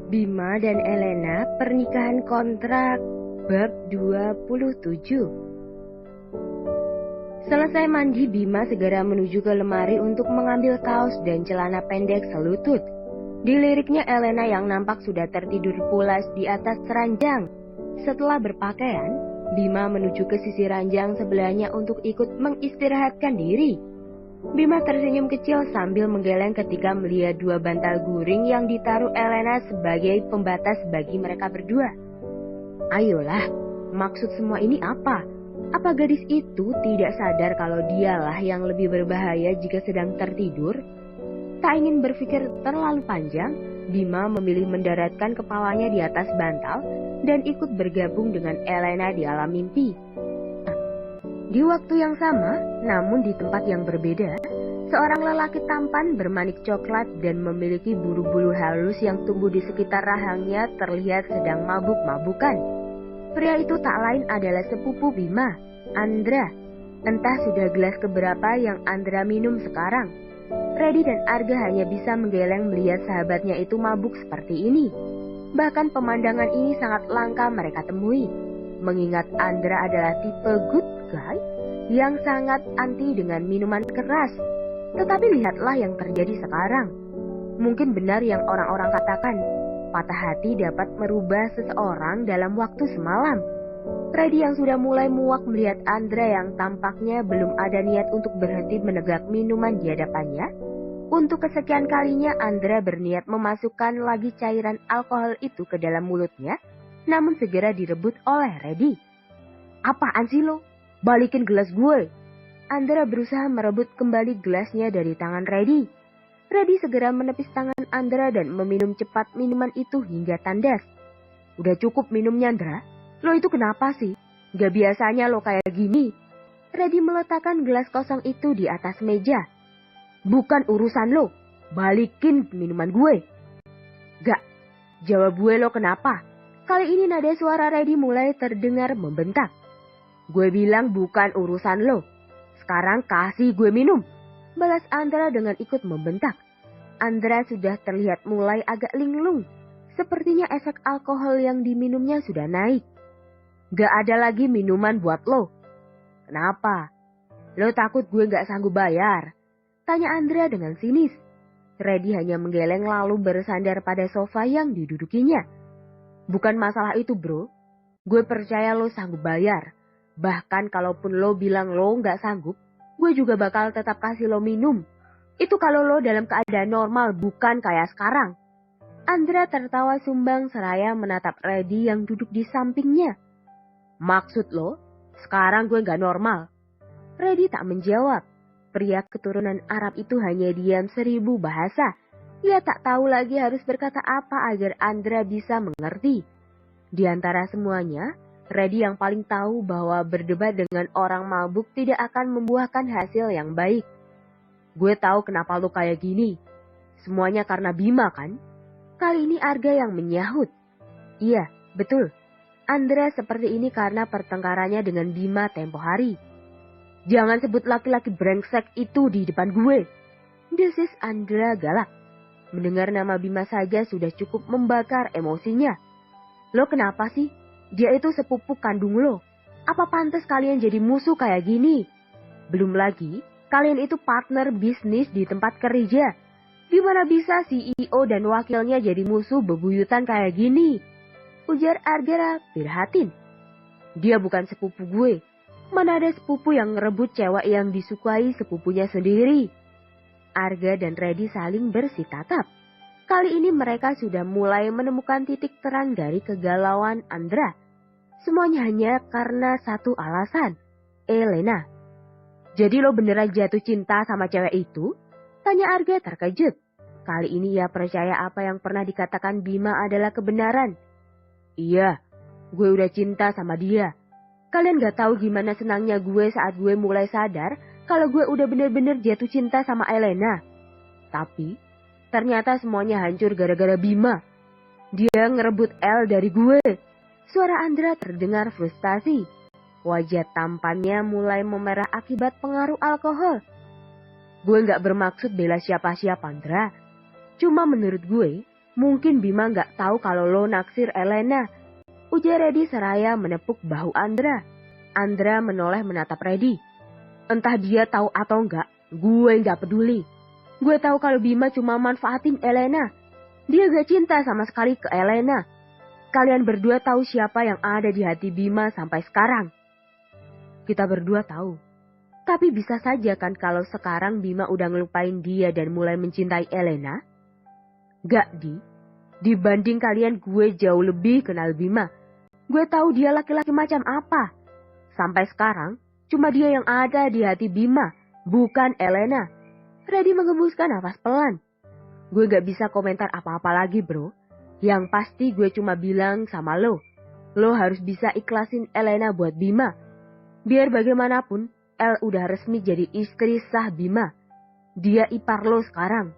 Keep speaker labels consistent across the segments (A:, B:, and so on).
A: Bima dan Elena pernikahan kontrak bab 27. Selesai mandi, Bima segera menuju ke lemari untuk mengambil kaos dan celana pendek selutut. Diliriknya Elena yang nampak sudah tertidur pulas di atas ranjang. Setelah berpakaian, Bima menuju ke sisi ranjang sebelahnya untuk ikut mengistirahatkan diri. Bima tersenyum kecil sambil menggeleng ketika melihat dua bantal guring yang ditaruh Elena sebagai pembatas bagi mereka berdua. Ayolah, maksud semua ini apa? Apa gadis itu tidak sadar kalau dialah yang lebih berbahaya jika sedang tertidur? Tak ingin berpikir terlalu panjang, Bima memilih mendaratkan kepalanya di atas bantal dan ikut bergabung dengan Elena di alam mimpi. Di waktu yang sama, namun di tempat yang berbeda, seorang lelaki tampan bermanik coklat dan memiliki bulu-bulu halus yang tumbuh di sekitar rahangnya terlihat sedang mabuk-mabukan. Pria itu tak lain adalah sepupu Bima, Andra. Entah sudah gelas keberapa yang Andra minum sekarang. Reddy dan Arga hanya bisa menggeleng melihat sahabatnya itu mabuk seperti ini. Bahkan pemandangan ini sangat langka mereka temui. Mengingat Andra adalah tipe good guy yang sangat anti dengan minuman keras. Tetapi lihatlah yang terjadi sekarang. Mungkin benar yang orang-orang katakan, patah hati dapat merubah seseorang dalam waktu semalam. Reddy yang sudah mulai muak melihat Andra yang tampaknya belum ada niat untuk berhenti menegak minuman di hadapannya. Untuk kesekian kalinya Andra berniat memasukkan lagi cairan alkohol itu ke dalam mulutnya, namun segera direbut oleh Reddy. Apaan sih lo? Balikin gelas gue. Andra berusaha merebut kembali gelasnya dari tangan Reddy. Reddy segera menepis tangan Andra dan meminum cepat minuman itu hingga tandas. Udah cukup minumnya, Andra. Lo itu kenapa sih? Gak biasanya lo kayak gini. Reddy meletakkan gelas kosong itu di atas meja. Bukan urusan lo. Balikin minuman gue. Gak. Jawab gue, lo kenapa? Kali ini nada suara Reddy mulai terdengar membentak. Gue bilang bukan urusan lo. Sekarang kasih gue minum. Balas Andra dengan ikut membentak. Andra sudah terlihat mulai agak linglung. Sepertinya efek alkohol yang diminumnya sudah naik. Gak ada lagi minuman buat lo. Kenapa? Lo takut gue gak sanggup bayar? Tanya Andra dengan sinis. Reddy hanya menggeleng lalu bersandar pada sofa yang didudukinya. Bukan masalah itu, bro. Gue percaya lo sanggup bayar. Bahkan kalaupun lo bilang lo gak sanggup, gue juga bakal tetap kasih lo minum. Itu kalau lo dalam keadaan normal, bukan kayak sekarang. Andra tertawa sumbang seraya menatap Reddy yang duduk di sampingnya. Maksud lo, sekarang gue gak normal? Reddy tak menjawab. Pria keturunan Arab itu hanya diam 1000 bahasa. Ia tak tahu lagi harus berkata apa agar Andra bisa mengerti. Di antara semuanya, Reddy yang paling tahu bahwa berdebat dengan orang mabuk tidak akan membuahkan hasil yang baik. Gue tahu kenapa lo kayak gini. Semuanya karena Bima kan? Kali ini Arga yang menyahut. Iya, betul. Andra seperti ini karena pertengkarannya dengan Bima tempo hari. Jangan sebut laki-laki brengsek itu di depan gue. Desis Andra galak. Mendengar nama Bima saja sudah cukup membakar emosinya. Lo kenapa sih? Dia itu sepupu kandung lo. Apa pantas kalian jadi musuh kayak gini? Belum lagi, kalian itu partner bisnis di tempat kerja. Gimana bisa CEO dan wakilnya jadi musuh bebuyutan kayak gini? Ujar Arga prihatin. Dia bukan sepupu gue. Mana ada sepupu yang ngerebut cewek yang disukai sepupunya sendiri? Arga dan Reddy saling bersitatap. Kali ini mereka sudah mulai menemukan titik terang dari kegalauan Andra. Semuanya hanya karena satu alasan, Elena. Jadi lo beneran jatuh cinta sama cewek itu? Tanya Arga terkejut. Kali ini ia percaya apa yang pernah dikatakan Bima adalah kebenaran. Iya, gue udah cinta sama dia. Kalian gak tahu gimana senangnya gue saat gue mulai sadar kalau gue udah bener-bener jatuh cinta sama Elena. Tapi ternyata semuanya hancur gara-gara Bima. Dia ngerebut El dari gue. Suara Andra terdengar frustasi. Wajah tampannya mulai memerah akibat pengaruh alkohol. Gue gak bermaksud bela siapa-siapa, Andra. Cuma menurut gue, Mungkin Bima nggak tahu kalau lo naksir Elena, ujar Reddy seraya menepuk bahu Andra. Andra menoleh menatap Reddy. Entah dia tahu atau enggak, gue nggak peduli. Gue tahu kalau Bima cuma manfaatin Elena. Dia gak cinta sama sekali ke Elena. Kalian berdua tahu siapa yang ada di hati Bima sampai sekarang. Kita berdua tahu. Tapi bisa saja kan kalau sekarang Bima udah ngelupain dia dan mulai mencintai Elena? Gak, dibanding kalian gue jauh lebih kenal Bima. Gue tahu dia laki-laki macam apa. Sampai sekarang, cuma dia yang ada di hati Bima, bukan Elena. Reddy mengembuskan nafas pelan. Gue gak bisa komentar apa-apa lagi, bro. Yang pasti gue cuma bilang sama lo harus bisa ikhlasin Elena buat Bima. Biar bagaimanapun, El udah resmi jadi istri sah Bima. Dia ipar lo sekarang.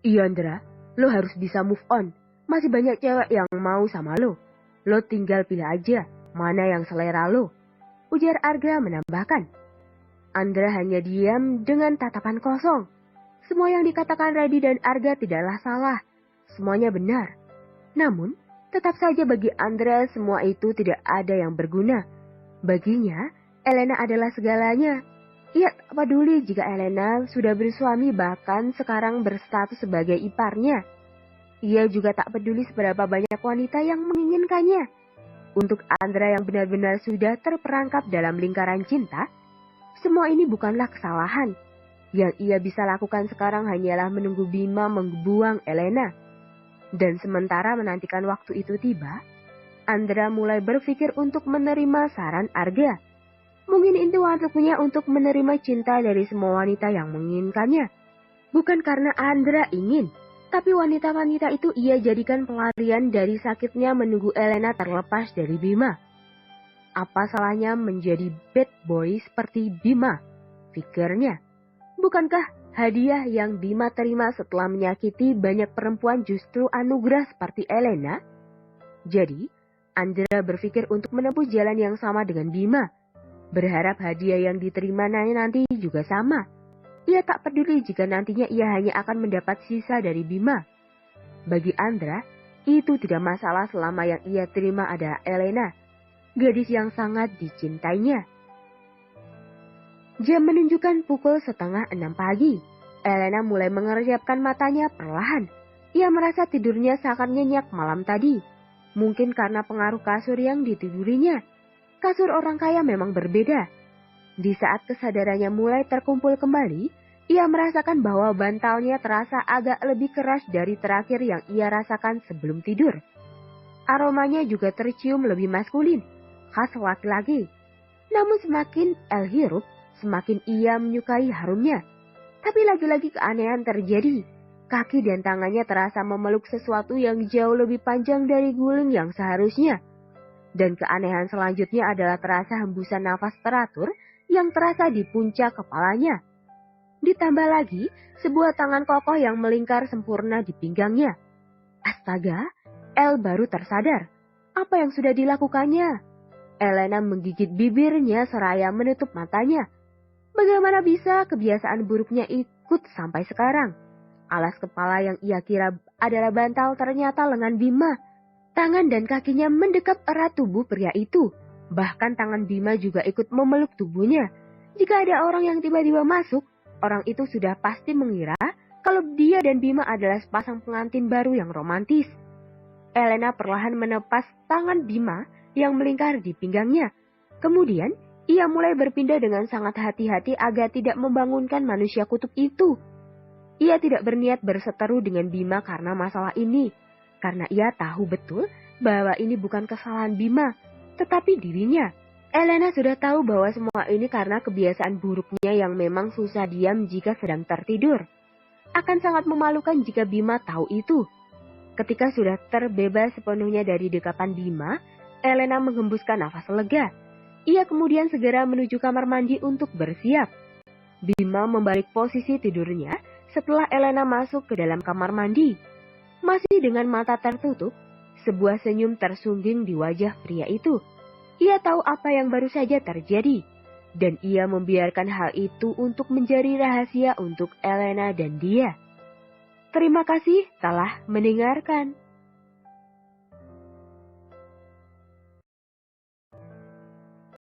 A: Iya, Andra. Lo harus bisa move on. Masih banyak cewek yang mau sama lo. Lo tinggal pilih aja mana yang selera lo. Ujar Arga menambahkan. Andra hanya diam dengan tatapan kosong. Semua yang dikatakan Reddy dan Arga tidaklah salah. Semuanya benar. Namun, tetap saja bagi Andra semua itu tidak ada yang berguna. Baginya, Elena adalah segalanya. Ia tak peduli jika Elena sudah bersuami bahkan sekarang berstatus sebagai iparnya. Ia juga tak peduli seberapa banyak wanita yang menginginkannya. Untuk Andra yang benar-benar sudah terperangkap dalam lingkaran cinta, semua ini bukanlah kesalahan. Yang ia bisa lakukan sekarang hanyalah menunggu Bima membuang Elena. Dan sementara menantikan waktu itu tiba, Andra mulai berpikir untuk menerima saran Arga. Mungkin itu waktunya untuk menerima cinta dari semua wanita yang menginginkannya. Bukan karena Andra ingin, tapi wanita-wanita itu ia jadikan pelarian dari sakitnya menunggu Elena terlepas dari Bima. Apa salahnya menjadi bad boy seperti Bima? Pikirnya. Bukankah hadiah yang Bima terima setelah menyakiti banyak perempuan justru anugerah seperti Elena? Jadi, Andra berpikir untuk menempuh jalan yang sama dengan Bima. Berharap hadiah yang diterima nanti juga sama. Ia tak peduli jika nantinya ia hanya akan mendapat sisa dari Bima. Bagi Andra, itu tidak masalah selama yang ia terima adalah Elena, gadis yang sangat dicintainya. Jam menunjukkan pukul 5:30 pagi. Elena mulai mengerjapkan matanya perlahan. Ia merasa tidurnya seakan nyenyak malam tadi. Mungkin karena pengaruh kasur yang ditidurinya. Kasur orang kaya memang berbeda. Di saat kesadarannya mulai terkumpul kembali, ia merasakan bahwa bantalnya terasa agak lebih keras dari terakhir yang ia rasakan sebelum tidur. Aromanya juga tercium lebih maskulin, khas laki-laki. Namun semakin El hirup, semakin ia menyukai harumnya. Tapi lagi-lagi keanehan terjadi. Kaki dan tangannya terasa memeluk sesuatu yang jauh lebih panjang dari guling yang seharusnya. Dan keanehan selanjutnya adalah terasa hembusan nafas teratur yang terasa di puncak kepalanya. Ditambah lagi, sebuah tangan kokoh yang melingkar sempurna di pinggangnya. Astaga, El baru tersadar. Apa yang sudah dilakukannya? Elena menggigit bibirnya seraya menutup matanya. Bagaimana bisa kebiasaan buruknya ikut sampai sekarang? Alas kepala yang ia kira adalah bantal ternyata lengan Bima. Tangan dan kakinya mendekap erat tubuh pria itu. Bahkan tangan Bima juga ikut memeluk tubuhnya. Jika ada orang yang tiba-tiba masuk, orang itu sudah pasti mengira kalau dia dan Bima adalah sepasang pengantin baru yang romantis. Elena perlahan menepas tangan Bima yang melingkar di pinggangnya. Kemudian, ia mulai berpindah dengan sangat hati-hati agar tidak membangunkan manusia kutub itu. Ia tidak berniat berseteru dengan Bima karena masalah ini. Karena ia tahu betul bahwa ini bukan kesalahan Bima, tetapi dirinya. Elena sudah tahu bahwa semua ini karena kebiasaan buruknya yang memang susah diam jika sedang tertidur. Akan sangat memalukan jika Bima tahu itu. Ketika sudah terbebas sepenuhnya dari dekapan Bima, Elena menghembuskan nafas lega. Ia kemudian segera menuju kamar mandi untuk bersiap. Bima membalik posisi tidurnya setelah Elena masuk ke dalam kamar mandi. Masih dengan mata tertutup, sebuah senyum tersungging di wajah pria itu. Ia tahu apa yang baru saja terjadi, dan ia membiarkan hal itu untuk menjadi rahasia untuk Elena dan dia. Terima kasih telah mendengarkan.